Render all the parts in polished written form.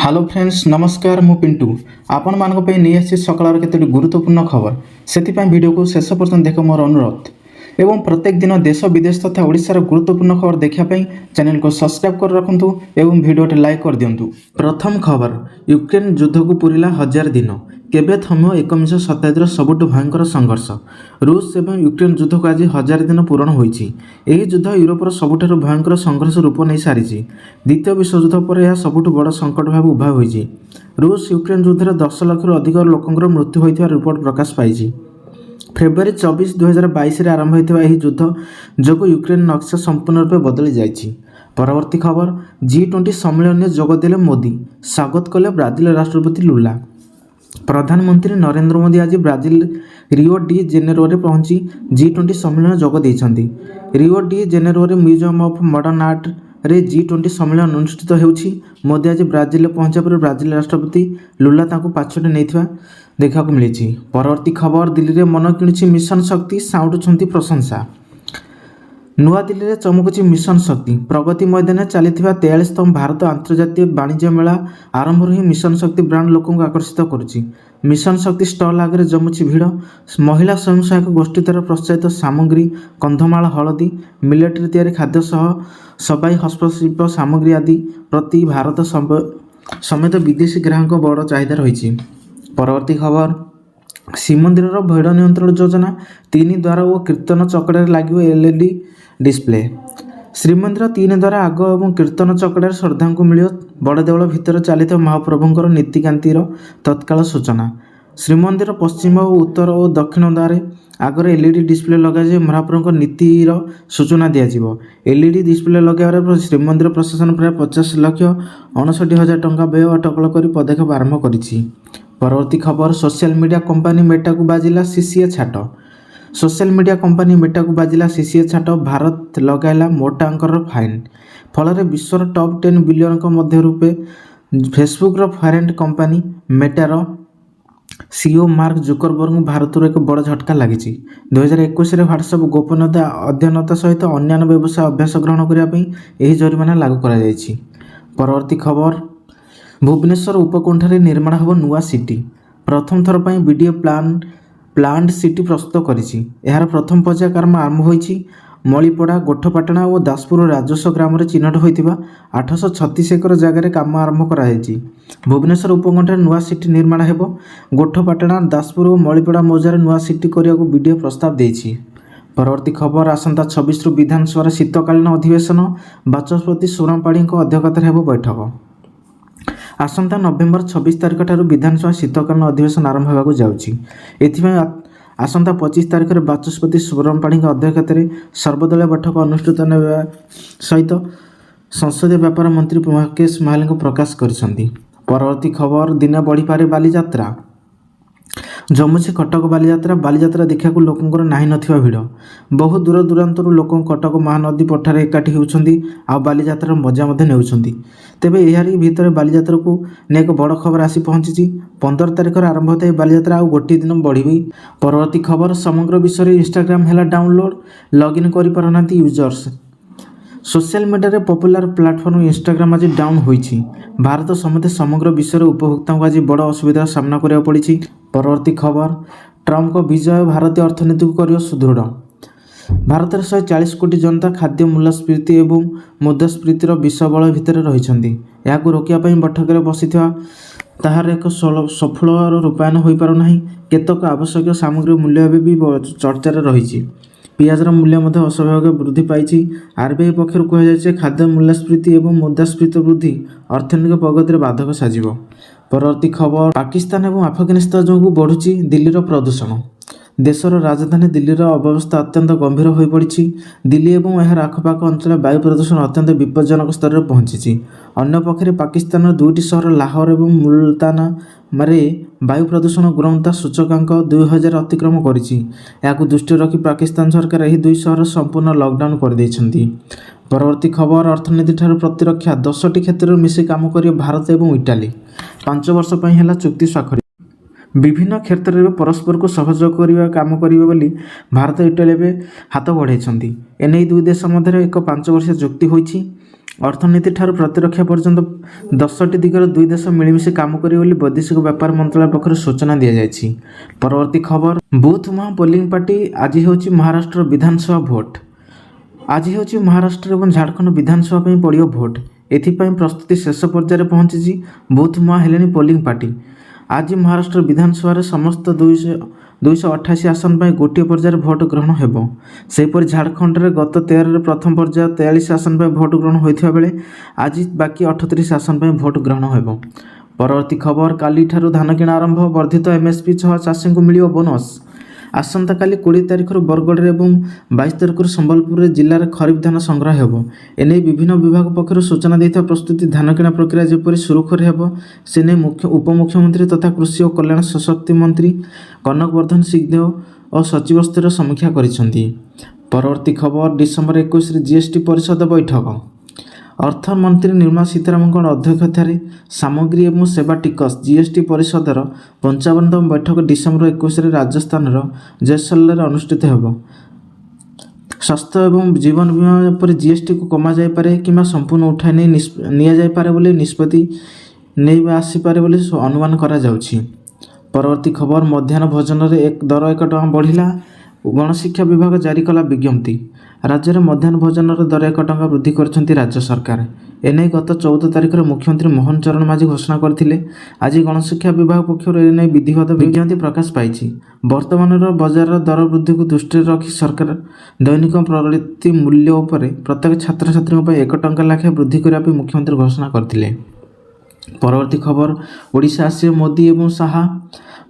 Hello friends नमस्कार मु पिंटू आपण मानक पे नहीं आसी सकाळ केतोटी गुरुत्वपूर्ण खबर सेति वीडियो को शेष पर्यंत देख मोर अनुरोध एवं प्रत्येक दिन देश विदेश तथा ओडिशार गुरुत्वपूर्ण खबर देखा चैनल को सब्सक्राइब कर रखुंतु एवं वीडियो लाइक कर दिंतु। प्रथम खबर यूक्रेन युद्ध को पूरिला 1000 दिन केबे थम्यो 19 शताब्दीर सबुठ भयंकर संघर्ष रूस एवं यूक्रेन युद्ध को आज 1000 दिन पूरण होइछि। एही युद्ध यूरोपर सबुठारु भयंकर संघर्ष रूप नहीं सारिछि। द्वितीय विश्वयुद्ध पर यह सबुठ बड़ संकट भाव उभा होइछि। रूस यूक्रेन युद्ध में 10 लाख रु अधिक लोकंकर मृत्यु होइथिबा रिपोर्ट प्रकाश पाइछि। फेब्रुआरी 24 2022 रे आरंभ होइथिबा एही युद्ध जोगु यूक्रेन नक्शा संपूर्ण रूप बदली जाइछि। परवर्ती खबर G20 सम्मेलन में जोग देले मोदी स्वागत कले ब्राजिल राष्ट्रपति लुला। प्रधानमंत्री नरेंद्र मोदी आज ब्राजिल रियो डी जेनेरो रे पहुंची G20 सम्मेलन जोग देइछन्ती। रियो डी जेनेरो रे म्यूजियम ऑफ मॉडर्न आर्ट रे G20 सम्मेलन अनुष्ठित हेउछि। मोदी आज ब्राजिल पहुंचा पर ब्राजिल राष्ट्रपति लुला तांको पाछटे नेइथिबा देखा मिली। परवर्ती खबर दिल्ली रे मन किणुछि मिशन शक्ति साउंडुछन्ती प्रशंसा। नुआ दिल्ली रे चमकुछि मिशन शक्ति प्रगति मैदान चली 43तम भारत अंतर्जातीय वाणिज्य मेला आरंभ ही मिशन शक्ति ब्रांड लोक आकर्षित करुछि। मिशन शक्ति स्टल आगे जमुछि भिड़। महिला स्वयं सहायक गोष्ठी द्वारा प्रोत्साहित सामग्री कंधमाल हलदी मिलेटरी तैयारी खाद्य सह सबाई हस्तशिल्प सामग्री आदि प्रति भारत समेत विदेशी ग्राहक बड़ चाहिदा रही। परवर्ती खबर श्रीमंदिर भिड़ नियंत्रण योजना 3 द्वार और कीर्तन चकड़े लगे LED डिस्प्ले। श्रीमंदिर 3 द्वारा आग और कीर्तन चकड़े श्रद्धा को मिल बड़ देवल भितर चलित महाप्रभुंर नीतिकांतिर तत्काल सूचना। श्रीमंदिर पश्चिम और उत्तर और दक्षिण द्वार आगे LED डिस्प्ले लगे महाप्रभु नीतिर सूचना दिज्व। LED डिस्प्ले लगे श्रीमंदिर प्रशासन प्राय 50 लाख 59,000 टंका व्यय अटकल कर पदक्षेप आरंभ करिछि। परवर्ती खबर सोशल मीडिया कंपनी मेटा को बाजिला CCA छाट। सोशल मीडिया कंपनी मेटा को बाजिला CCA छाट भारत लगाइला मोटा अंकर फाइन फल विश्वर टॉप 10 बिलियन मध्य रूपे फेसबुक फरेंट कंपनी मेटार CEO मार्क जुकरबर्ग भारत एक बड़ झटका लगी। 2021 ह्वाट्सएप गोपनीयता अध्ययनता सहित अन्य व्यवसाय अभ्यास ग्रहण करने जरिमाना लागू करा जायछि। परवर्ती खबर भुवनेश्वर उपकंठे निर्माण हो नुआ सिटी प्रथम थर पर बीडीए प्लान्ड सिटी प्रस्तुत करिछि। यार प्रथम पर्याय काम आरंभ होइछि। मलीपड़ा गोठपाटଣା और दासपुर राजस्व ग्राम में चिन्हट होइतिबा 836 एकर जगह काम आरंभ कराଯାଇଛି। भुवनेश्वर उपकंठे नुआ सिटी निर्माण हेबो। गोठपाटଣା दासपुर और मलीपड़ा मौजार नुआ सिटी करियाको बीडीए प्रस्ताव देछि। परवर्ती खबर आसंता 26 रु विधानसभा शीतकालीन अधिवेशन बाचस्पति सोराम पाढ़ी अध्यक्षतार हेबो बैठक। आसंता नवेम्बर 26 तारिख ठारू विधानसभा शीतकालीन अधिवेशन आरंभ होगा जाउछि। एथिमे आसंता 25 तारिख में बाचस्पति सोराम पाढ़ी अध्यक्षतार सर्वदलीय बैठक अनुष्ठित होगा सहित संसदीय व्यापार मंत्री मुकेश महाल प्रकाश करिसंती। परवर्ती खबर दिन बढ़ी पारे बालीजात्रा जमुछि कटक बालीजात्रा देखा लोकंर नाही नथिबा भिड़। बहु दूर दूरांतर लोक कटक महानदी पठारे एकाठी होउछंती आ बालीजात्रा मजा मध्य नेउछंती। तेबे एहारी भितर बालीजात्रा को ने एक बड़ खबर आसी पहुंची। 15 तारिख आरंभ होता है बालीजात्रा आ गोटे दिन बढ़ी। परवर्ती खबर समग्र विश्व में इंस्टाग्राम है डाउनलोड लॉगिन करि पारनांती यूजर्स। सोशल मीडिया रे पॉपुलर प्लेटफॉर्म इंस्टाग्राम आज डाउन होइछि। भारत समेत समग्र विश्व में उपभोक्ता को आज बड़ असुविधार सामना करिया पड़िछि। परवर्ती खबर ट्रम्प को विजय भारतीय अर्थनीति को करियो सुदृढ़। भारत 140 कोटी जनता खाद्य मूल्यस्फीति एवं मुद्रास्फीतिर विषबल भितर रहिछन्ति। याकु रोकिया पई बैठक में बसिथिबा ताहार एक सफल रूपायन हो पार नाही। केतक आवश्यक सामग्री मूल्य भी चर्चार रही। पियाजर मूल्य अस्वाभाविक वृद्धि पाई। आरबीआई पक्षर कहुए खाद्य मूल्यस्फीति और मुद्रास्फीति वृद्धि अर्थनैतिक प्रगति में बाधक साजिब। परवर्ती खबर पाकिस्तान और आफगानिस्तान जो बढ़ुची दिल्लीर प्रदूषण। देशर राजधानी दिल्लीर अवस्था अत्यंत गंभीर हो पड़ी। दिल्ली और यार आखपाख अंचल वायु प्रदूषण अत्यंत विपज्जनक स्तर में पहुंची। अन्य पक्षे पाकिस्तान 2टी सहर लाहौर और मुल्ताना मारे वायु प्रदूषण गुणवत्ता सूचकांक 2000 अतिक्रम करिछि। याकु दृष्टि रखी पाकिस्तान सरकार यह 2 सहर संपूर्ण लॉकडाउन कर दैछन्ति। परवर्ती खबर अर्थनीति ठारू प्रतिरक्षा 10टी क्षेत्र में मिसी काम करियो भारत और इटाली। 5 वर्ष पई हैला चुक्ति स्वाक्षर। विभिन्न क्षेत्र में परस्पर को सहयोग करने काम करेंगे बोली भारत इटाली हाथ बढ़ाई। एने 2 देश मध्य एक 5 वर्षीय चुक्ति होइछि। ଅର୍ଥନୀତି ଠାରୁ ପ୍ରତିରକ୍ଷା ପର୍ଯ୍ୟନ୍ତ 10ଟି ଦିଗର ଦୁଇ ଦେଶ ମିଳିମିଶି କାମ କରିବେ ବୋଲି ବୈଦେଶିକ ବ୍ୟାପାର ମନ୍ତ୍ରଣାଳୟ ପକ୍ଷରୁ ସୂଚନା ଦିଆଯାଇଛି। ପରବର୍ତ୍ତୀ ଖବର, ବୁଥ୍ ମୁହାଁ ପୋଲିଂ ପାର୍ଟି ଆଜି ହେଉଛି ମହାରାଷ୍ଟ୍ର ବିଧାନସଭା ଭୋଟ୍। ଆଜି ହେଉଛି ମହାରାଷ୍ଟ୍ର ଏବଂ ଝାଡ଼ଖଣ୍ଡ ବିଧାନସଭା ପାଇଁ ପଡ଼ିବ ଭୋଟ୍। ଏଥିପାଇଁ ପ୍ରସ୍ତୁତି ଶେଷ ପର୍ଯ୍ୟାୟରେ ପହଞ୍ଚିଛି। ବୁଥ୍ ମୁହାଁ ହେଲେଣି ପୋଲିଂ ପାର୍ଟି। ଆଜି ମହାରାଷ୍ଟ୍ର ବିଧାନସଭାରେ ସମସ୍ତ 288 ଆସନ ପାଇଁ ଗୋଟିଏ ପର୍ଯ୍ୟାୟରେ ଭୋଟ୍ ଗ୍ରହଣ ହେବ। ସେହିପରି ଝାଡ଼ଖଣ୍ଡରେ ଗତ 13ରେ ପ୍ରଥମ ପର୍ଯ୍ୟାୟ 43 ଆସନ ପାଇଁ ଭୋଟ୍ ଗ୍ରହଣ ହୋଇଥିବା ବେଳେ ଆଜି ବାକି 38 ଆସନ ପାଇଁ ଭୋଟ୍ ଗ୍ରହଣ ହେବ। ପରବର୍ତ୍ତୀ ଖବର, କାଲିଠାରୁ ଧାନ କିଣା ଆରମ୍ଭ। ବର୍ଦ୍ଧିତ ଏମ୍ଏସ୍ପି ସହ ଚାଷୀଙ୍କୁ ମିଳିବ ବୋନସ୍। ଆସନ୍ତାକାଲି 20 ତାରିଖରୁ ବରଗଡ଼ରେ ଏବଂ 22 ତାରିଖରୁ ସମ୍ବଲପୁରରେ ଜିଲ୍ଲାରେ ଖରିଫ ଧାନ ସଂଗ୍ରହ ହେବ। ଏନେଇ ବିଭିନ୍ନ ବିଭାଗ ପକ୍ଷରୁ ସୂଚନା ଦେଇଥିବା ପ୍ରସ୍ତୁତି ଧାନ କିଣା ପ୍ରକ୍ରିୟା ଯେପରି ସୁରୁଖୁରୁରେ ହେବ ସେ ନେଇ ଉପମୁଖ୍ୟମନ୍ତ୍ରୀ ତଥା କୃଷି ଓ କଲ୍ୟାଣ ସଶକ୍ତି ମନ୍ତ୍ରୀ କନକ ବର୍ଦ୍ଧନ ସିଂହଦେଓ ଓ ସଚିବ ସ୍ତରୀୟ ସମୀକ୍ଷା କରିଛନ୍ତି। ପରବର୍ତ୍ତୀ ଖବର, ଡିସେମ୍ବର 21ରେ ଜିଏସ୍ଟି ପରିଷଦ ବୈଠକ। ଅର୍ଥମନ୍ତ୍ରୀ ନିର୍ମଳା ସୀତାରମଣଙ୍କ ଅଧ୍ୟକ୍ଷତାରେ ସାମଗ୍ରୀ ଏବଂ ସେବା ଟିକସ ଜିଏସ୍ଟି ପରିଷଦର 55ତମ ବୈଠକ ଡିସେମ୍ବର 21ରେ ରାଜସ୍ଥାନର ଜୈସଲମେରରେ ଅନୁଷ୍ଠିତ ହେବ। ସ୍ୱାସ୍ଥ୍ୟ ଏବଂ ଜୀବନ ବୀମା ଉପରେ ଜିଏସ୍ଟିକୁ କମାଯାଇପାରେ କିମ୍ବା ସମ୍ପୂର୍ଣ୍ଣ ଉଠାଇ ନିଆଯାଇପାରେ ବୋଲି ନିଷ୍ପତ୍ତି ନେଇ ଆସିପାରେ ବୋଲି ଅନୁମାନ କରାଯାଉଛି। ପରବର୍ତ୍ତୀ ଖବର, ମଧ୍ୟାହ୍ନ ଭୋଜନରେ ଦର 1 ଟଙ୍କା ବଢ଼ିଲା। ଗଣଶିକ୍ଷା ବିଭାଗ ଜାରି କଲା ବିଜ୍ଞପ୍ତି। ରାଜ୍ୟରେ ମଧ୍ୟାହ୍ନ ଭୋଜନର ଦର 1 ଟଙ୍କା ବୃଦ୍ଧି କରିଛନ୍ତି ରାଜ୍ୟ ସରକାର। ଏନେଇ ଗତ 14 ତାରିଖରେ ମୁଖ୍ୟମନ୍ତ୍ରୀ ମୋହନ ଚରଣ ମାଝୀ ଘୋଷଣା କରିଥିଲେ। ଆଜି ଗଣଶିକ୍ଷା ବିଭାଗ ପକ୍ଷରୁ ଏନେଇ ବିଧିବଦ୍ଧ ବିଜ୍ଞପ୍ତି ପ୍ରକାଶ ପାଇଛି। ବର୍ତ୍ତମାନର ବଜାରର ଦର ବୃଦ୍ଧିକୁ ଦୃଷ୍ଟିରେ ରଖି ସରକାର ଦୈନିକ ପ୍ରତି ମୂଲ୍ୟ ଉପରେ ପ୍ରତ୍ୟେକ ଛାତ୍ରଛାତ୍ରୀଙ୍କ ପାଇଁ 1 ଟଙ୍କା ଲେଖାଏଁ ବୃଦ୍ଧି କରିବା ପାଇଁ ମୁଖ୍ୟମନ୍ତ୍ରୀ ଘୋଷଣା କରିଥିଲେ। ପରବର୍ତ୍ତୀ ଖବର, ଓଡ଼ିଶା ଆସିବେ ମୋଦି ଏବଂ ଶାହା।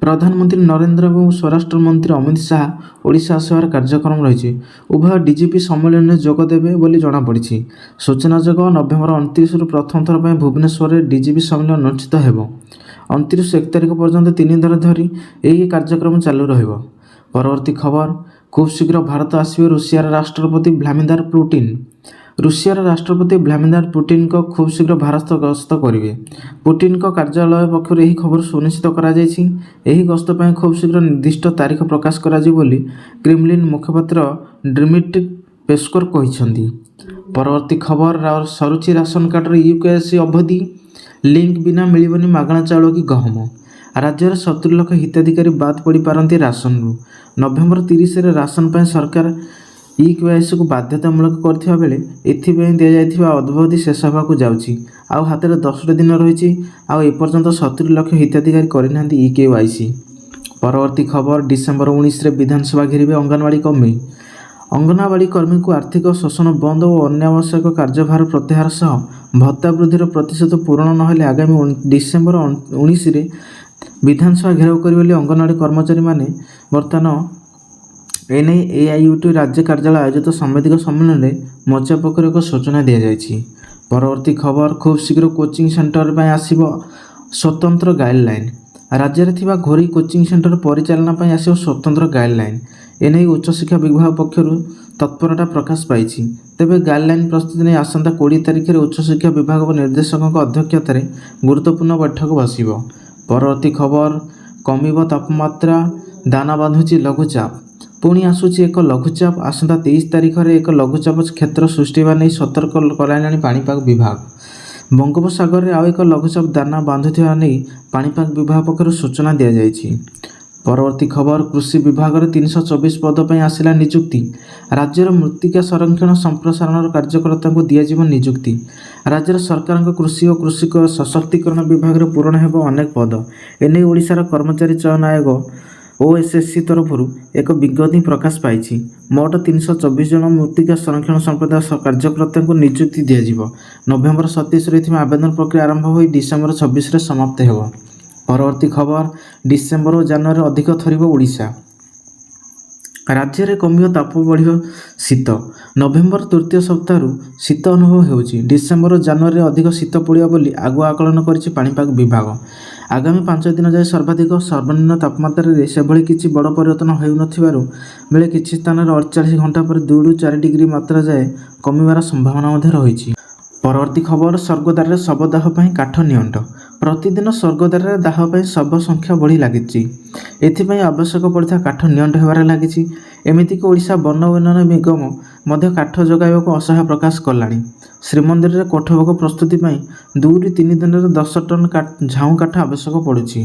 ପ୍ରଧାନମନ୍ତ୍ରୀ ନରେନ୍ଦ୍ର ଏବଂ ସ୍ୱରାଷ୍ଟ୍ର ମନ୍ତ୍ରୀ ଅମିତ ଶାହା ଓଡ଼ିଶା ଆସିବାର କାର୍ଯ୍ୟକ୍ରମ ରହିଛି। ଉଭୟ ଡିଜିପି ସମ୍ମିଳନୀରେ ଯୋଗ ଦେବେ ବୋଲି ଜଣାପଡ଼ିଛି। ସୂଚନାଯୋଗ୍ୟ, ନଭେମ୍ବର 29ରୁ ପ୍ରଥମ ଥର ପାଇଁ ଭୁବନେଶ୍ୱରରେ ଡିଜିପି ସମ୍ମିଳନୀ ଅନୁଷ୍ଠିତ ହେବ। 29ରୁ 1 ତାରିଖ ପର୍ଯ୍ୟନ୍ତ 3 ଦିନ ଧରି ଏହି କାର୍ଯ୍ୟକ୍ରମ ଚାଲୁ ରହିବ। ପରବର୍ତ୍ତୀ ଖବର, ଖୁବ୍ ଶୀଘ୍ର ଭାରତ ଆସିବେ ରୁଷିଆର ରାଷ୍ଟ୍ରପତି ଭ୍ଲାଦିମିର୍ ପୁଟିନ୍। ରୁଷିଆର ରାଷ୍ଟ୍ରପତି ଭ୍ଲାଦିମିର୍ ପୁଟିନ୍ଙ୍କ ଖୁବ୍ ଶୀଘ୍ର ଭାରତ ଗସ୍ତ କରିବେ। ପୁଟିନ୍ଙ୍କ କାର୍ଯ୍ୟାଳୟ ପକ୍ଷରୁ ଏହି ଖବର ସୁନିଶ୍ଚିତ କରାଯାଇଛି। ଏହି ଗସ୍ତ ପାଇଁ ଖୁବ୍ ଶୀଘ୍ର ନିର୍ଦ୍ଦିଷ୍ଟ ତାରିଖ ପ୍ରକାଶ କରାଯିବ ବୋଲି କ୍ରେମଲିନ୍ ମୁଖପାତ୍ର ଡମିଟ୍ରି ପେସ୍କୋଭ୍ କହିଛନ୍ତି। ପରବର୍ତ୍ତୀ ଖବର, ସରୁଛି ରାସନ କାର୍ଡର ୟୁକେୱାଇସି ଅବଧି। ଲିଙ୍କ ବିନା ମିଳିବନି ମାଗଣା ଚାଉଳ କି ଗହମ। ରାଜ୍ୟର 70 ଲକ୍ଷ ହିତାଧିକାରୀ ବାଦ୍ ପଡ଼ିପାରନ୍ତି ରାସନରୁ। ନଭେମ୍ବର 30ରେ ରାସନ ପାଇଁ ସରକାର ୟୁକେୱାଇସିକୁ ବାଧ୍ୟତାମୂଳକ କରିଥିବା ବେଳେ ଏଥିପାଇଁ ଦିଆଯାଇଥିବା ଅବଧି ଶେଷ ହେବାକୁ ଯାଉଛି। ଆଉ ହାତରେ 10ଟି ଦିନ ରହିଛି। ଆଉ ଏପର୍ଯ୍ୟନ୍ତ 70 ଲକ୍ଷ ହିତାଧିକାରୀ କରିନାହାନ୍ତି ୟୁକେୱାଇସି। ପରବର୍ତ୍ତୀ ଖବର, ଡିସେମ୍ବର 19ରେ ବିଧାନସଭା ଘେରିବେ ଅଙ୍ଗନବାଡ଼ି କର୍ମୀ। ଅଙ୍ଗନବାଡ଼ି କର୍ମୀଙ୍କୁ ଆର୍ଥିକ ଶୋଷଣ ବନ୍ଦ ଓ ଅନାବଶ୍ୟକ କାର୍ଯ୍ୟଭାର ପ୍ରତ୍ୟାହାର ସହ ଭତ୍ତା ବୃଦ୍ଧିର ପ୍ରତିଶତ ପୂରଣ ନହେଲେ ଆଗାମୀ ଡିସେମ୍ବର 19ରେ ବିଧାନସଭା ଘେରାଉ କରିବେ ବୋଲି ଅଙ୍ଗନବାଡ଼ି କର୍ମଚାରୀମାନେ ବର୍ତ୍ତମାନ ଏନେଇ ଏଆଇୟୁଟି ରାଜ୍ୟ କାର୍ଯ୍ୟାଳୟ ଆୟୋଜିତ ସାମ୍ବାଦିକ ସମ୍ମିଳନୀରେ ମୋର୍ଚ୍ଚା ପକ୍ଷରୁ ଏକ ସୂଚନା ଦିଆଯାଇଛି। ପରବର୍ତ୍ତୀ ଖବର, ଖୁବ୍ ଶୀଘ୍ର କୋଚିଂ ସେଣ୍ଟର ପାଇଁ ଆସିବ ସ୍ୱତନ୍ତ୍ର ଗାଇଡଲାଇନ୍। ରାଜ୍ୟରେ ଥିବା ଘରୋଇ କୋଚିଂ ସେଣ୍ଟର ପରିଚାଳନା ପାଇଁ ଆସିବ ସ୍ୱତନ୍ତ୍ର ଗାଇଡଲାଇନ୍। ଏନେଇ ଉଚ୍ଚଶିକ୍ଷା ବିଭାଗ ପକ୍ଷରୁ ତତ୍ପରତା ପ୍ରକାଶ ପାଇଛି। ତେବେ ଗାଇଡଲାଇନ୍ ପ୍ରସ୍ତୁତି ନେଇ ଆସନ୍ତା 20 ତାରିଖରେ ଉଚ୍ଚଶିକ୍ଷା ବିଭାଗ ନିର୍ଦ୍ଦେଶକଙ୍କ ଅଧ୍ୟକ୍ଷତାରେ ଗୁରୁତ୍ୱପୂର୍ଣ୍ଣ ବୈଠକ ବସିବ। ପରବର୍ତ୍ତୀ ଖବର, କମିବ ତାପମାତ୍ରା, ଦାନା ବାନ୍ଧୁଛି ଲଘୁଚାପ। ପୁଣି ଆସୁଛି ଏକ ଲଘୁଚାପ। ଆସନ୍ତା 23 ତାରିଖରେ ଏକ ଲଘୁଚାପ କ୍ଷେତ୍ର ସୃଷ୍ଟି ହେବା ନେଇ ସତର୍କ କରାଇଲାଣି ପାଣିପାଗ ବିଭାଗ। ବଙ୍ଗୋପସାଗରରେ ଆଉ ଏକ ଲଘୁଚାପ ଦାନା ବାନ୍ଧୁଥିବା ନେଇ ପାଣିପାଗ ବିଭାଗ ପକ୍ଷରୁ ସୂଚନା ଦିଆଯାଇଛି। ପରବର୍ତ୍ତୀ ଖବର, କୃଷି ବିଭାଗରେ 324 ପଦ ପାଇଁ ଆସିଲା ନିଯୁକ୍ତି। ରାଜ୍ୟର ମୃତ୍ତିକା ସଂରକ୍ଷଣ ସମ୍ପ୍ରସାରଣର କାର୍ଯ୍ୟକର୍ତ୍ତାଙ୍କୁ ଦିଆଯିବ ନିଯୁକ୍ତି। ରାଜ୍ୟର ସରକାରଙ୍କ କୃଷି ଓ କୃଷିକ ସଶକ୍ତିକରଣ ବିଭାଗରେ ପୂରଣ ହେବ ଅନେକ ପଦ। ଏନେଇ ଓଡ଼ିଶାର କର୍ମଚାରୀ ଚୟନ ଆୟୋଗ ଓଏସ୍ଏସ୍ସି ତରଫରୁ ଏକ ବିଜ୍ଞପ୍ତି ପ୍ରକାଶ ପାଇଛି। ମୋଟ 324 ଜଣ ମୃତ୍ତିକା ସଂରକ୍ଷଣ ସମ୍ପ୍ରଦାୟ କାର୍ଯ୍ୟକର୍ତ୍ତାଙ୍କୁ ନିଯୁକ୍ତି ଦିଆଯିବ। ନଭେମ୍ବର 27ରେ ଏଥିପାଇଁ ଆବେଦନ ପ୍ରକ୍ରିୟା ଆରମ୍ଭ ହୋଇ ଡିସେମ୍ବର 26ରେ ସମାପ୍ତ ହେବ। ପରବର୍ତ୍ତୀ ଖବର, ଡିସେମ୍ବର ଓ ଜାନୁଆରୀରେ ଅଧିକ ଥରିବ ଓଡ଼ିଶା। ରାଜ୍ୟରେ କମିବ ତାପ, ବଢ଼ିବ ଶୀତ। ନଭେମ୍ବର ତୃତୀୟ ସପ୍ତାହରୁ ଶୀତ ଅନୁଭବ ହେଉଛି। ଡିସେମ୍ବର ଓ ଜାନୁଆରୀରେ ଅଧିକ ଶୀତ ପଡ଼ିବ ବୋଲି ଆଗୁଆ ଆକଳନ କରିଛି ପାଣିପାଗ ବିଭାଗ। ଆଗାମୀ 5 ଦିନ ଯାଏ ସର୍ବାଧିକ ସର୍ବନିମ୍ନ ତାପମାତ୍ରାରେ ସେଭଳି କିଛି ବଡ଼ ପରିବର୍ତ୍ତନ ହେଉନଥିବାରୁ ବେଳେ କିଛି ସ୍ଥାନରେ 48 ଘଣ୍ଟା ପରେ 2ରୁ 4 ଡିଗ୍ରୀ ମାତ୍ରା ଯାଏ କମିବାର ସମ୍ଭାବନା ମଧ୍ୟ ରହିଛି। ପରବର୍ତ୍ତୀ ଖବର, ସ୍ୱର୍ଗଦ୍ୱାରରେ ଶବଦାହ ପାଇଁ କାଠ ନିଅଣ୍ଟ। ପ୍ରତିଦିନ ସ୍ୱର୍ଗଦ୍ୱାରରେ ଦାହ ପାଇଁ ଶବ ସଂଖ୍ୟା ବଢ଼ି ଲାଗିଛି। ଏଥିପାଇଁ ଆବଶ୍ୟକ ପଡ଼ିଥିବା କାଠ ନିଅଣ୍ଟ ହେବାରେ ଲାଗିଛି। ଏମିତିକି ଓଡ଼ିଶା ବନ ଉନ୍ନୟନ ନିଗମ ମଧ୍ୟ କାଠ ଯୋଗାଇବାକୁ ଅସହାୟ ପ୍ରକାଶ କଲାଣି। ଶ୍ରୀମନ୍ଦିରରେ କୋଠଭୋଗ ପ୍ରସ୍ତୁତି ପାଇଁ 2 ରୁ 3 ଦିନରେ 10 ଟନ୍ ଝାଉଁ କାଠ ଆବଶ୍ୟକ ପଡ଼ୁଛି।